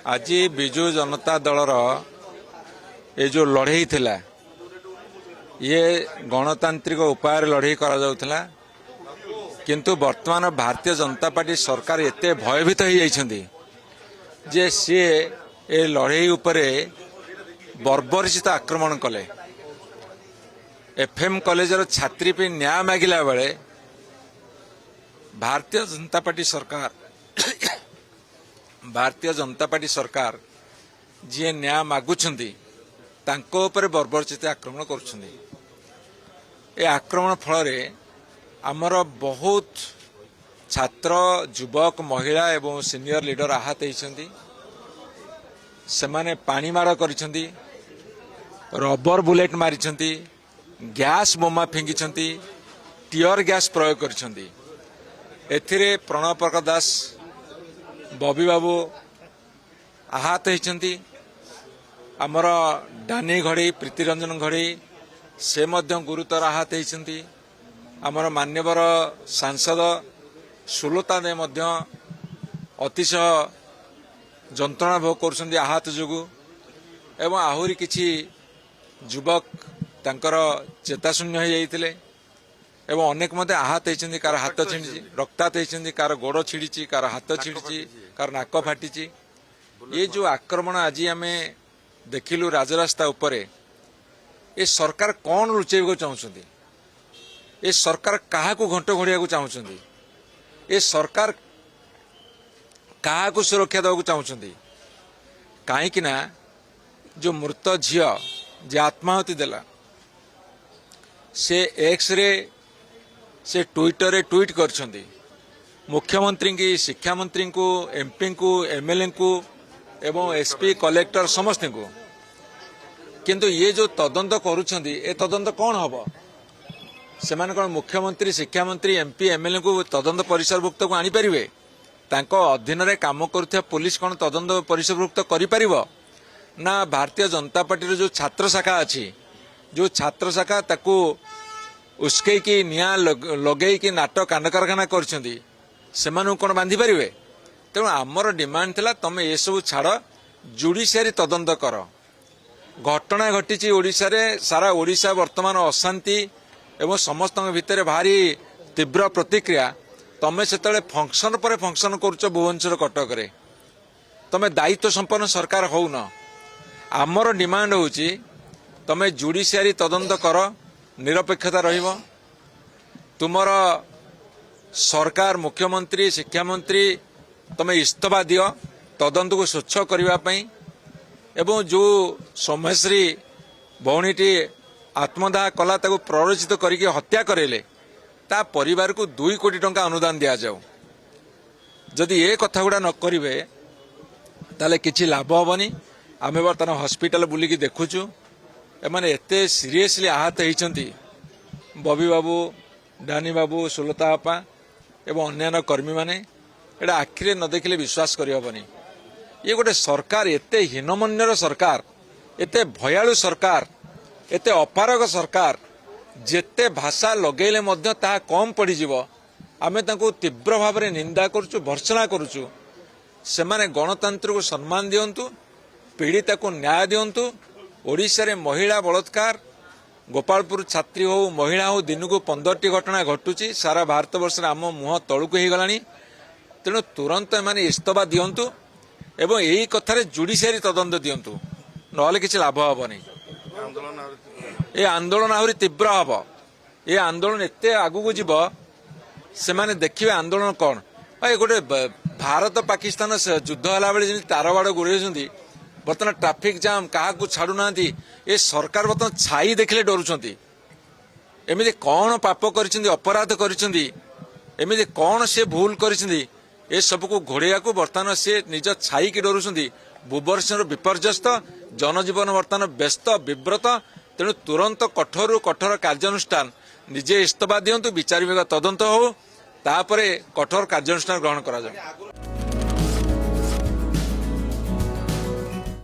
आज विजु जनता दलर ये जो लड़े थिला ये गणतांत्रिक उपाय लड़े करा जाउथला किंतु वर्तमान भारतीय जनता पार्टी सरकार एते भयभीत हो जाइछन्ती जे सी ए लड़े उपरे बर्बरचित आक्रमण कले। एफएम कॉलेजर छात्री पे न्याय मागिला बेले भारतीय जनता पार्टी सरकार जी न्याय मागुछन्ती तांको ऊपर बर्बरचित आक्रमण करुछन्ती। ए आक्रमण फल आमर बहुत छात्र युवक महिला एवं सीनियर लीडर आहत होती सेमाने पानी माड़ करिसेंती रबर बुलेट मारिसेंती गैस बोमा फिंगिसेंती टीयर गैस प्रयोग करिसेंती। एथिरे प्रणव प्रकाश दास बबी बाबू आहत होती आमर डानी घड़ी प्रीतिरंजन घड़ी से मध्य गुरुतर आहत होती। आमर मान्यवर सांसद सुलता दे मध्य अतिशय जंत्रणा भोग कर आहत जोगु एवं आहुरी किछि युवक तांकर चेताशून्य हो जाइतिले एवं अनेक मध्य आहत होती कार हाथ छिड़ी रक्तात होती कार गोड़ छिड़ी कार हाथ छिड़ी कार नाक फाटी। ये जो आक्रमण आज आम देखिलु राजरास्ता उपरे ये सरकार कौन लुचेबा चाहते ये सरकार क्या घंट घोड़िया चाहते ये सरकार क्या सुरक्षा देवा चाहते कहीं जो मृत झील जे आत्माहुति देला से एक्स रे से ट्विटर रे ट्वीट करछन्ती मुख्यमंत्री की शिक्षा मंत्री को एमपी को एमएलए को एवं एसपी कलेक्टर समस्त को किंतु ये जो तदंत करुछन्ती ए तदंत कौन हबो से कौन मुख्यमंत्री शिक्षा मंत्री एमपी एमएलए को तदंत परिसरभुक्त को आनी परिवे तांको अधीन रे काम करुथिया पुलिस कौन तदंत परिसरभुक्त करि परिबो ना भारतीय जनता पार्टी जो छात्र शाखा अच्छी जो छात्र शाखा ताकू उस्के की निया लगे कि नाट कांड कारखाना करछन्ती सेमानु कौन बांधी परिवे। तेणु आमर डिमांड थिला तमे ये सब छाड़ जुडिशियरी तदंत कर। घटना घटी ओडिशा रे सारा ओडिशा वर्तमान अशांति एवं समस्त भितर भारी तीव्र प्रतिक्रिया तमे सेतले फंक्शन पर फंक्शन करुच भुवनेश्वर कटक रे तमे दायित्व संपन्न सरकार हो न। आमर डिमांड होची तमे जुडिशियरी तदंत कर निरपेक्षता रहिबो तुमर सरकार मुख्यमंत्री शिक्षा मंत्री तमे इस्तीफा दियो तदंत को स्वच्छ करबा पई एवं जो सोमेश्री भौणीटी आत्मदाह कला ताको प्ररोचित करके हत्या करेले ता परिवार को 2 कोटी टंका अनुदान दिया जाऊ। जदि ये कथा गुड़ा न करिवे ताले किछि लाभ होबनी। आमे बर्तमान हॉस्पिटल बुलिकी देखुचु एमाने एते सीरियसली आहत होइछन्ती बबी बाबू डानी बाबू सुलता आपा एवं अन्यान्य कर्मी माने एटा आखिरे न देखिले विश्वास करि होबनी। ये गोटे सरकार एते हीनमन्यर सरकार एते भयालु सरकार एते अपारग सरकार जेते भाषा लगेले मध्य ता कम पड़ी जीवो। आमे तांको तीव्र भाव में निंदा करुचु भर्सना करुचु। सेमाने गणतंत्र को सम्मान दियंतु पीड़िता को न्याय दियंतु। ओडिशा रे महिला बलात्कार गोपालपुर छात्री हो महिला हो दिन को 15टी घटना घटुची सारा भारत वर्ष आम मुह तलुक हो गलानी। तेणु तुरंत एमाने इस्तीफा दियंतु एवं यही कथार जुडिशियरी तदंत दियंतु नहले किछि लाभ हबनी। ये आंदोलन आहरी तीव्र हम ये आंदोलन एते आगु को जीव से माने देखिए आंदोलन कौन ये गोटे भारत पाकिस्तान युद्ध होला बेले तारबाड़ गुड़े बर्तमान ट्राफिक जाम क्या छाड़ूना ये सरकार बर्तमान छाई देखले डरुंच एमती कौन पाप कर अपराध करमती कौन से भूल कर सबको घोड़े को बर्तमान से निज छाई की डरुंच। भुवनेश्वर विपर्यस्त जनजीवन बर्तमान व्यस्त विव्रत। तेणु तुरंत कठोर कठोर कार्यानुष्ठान निजे इस्तीफा दियंतु विचार विभाग तदंत हो तापरे कठोर कार्यानुष्ठान ग्रहण करा जाए।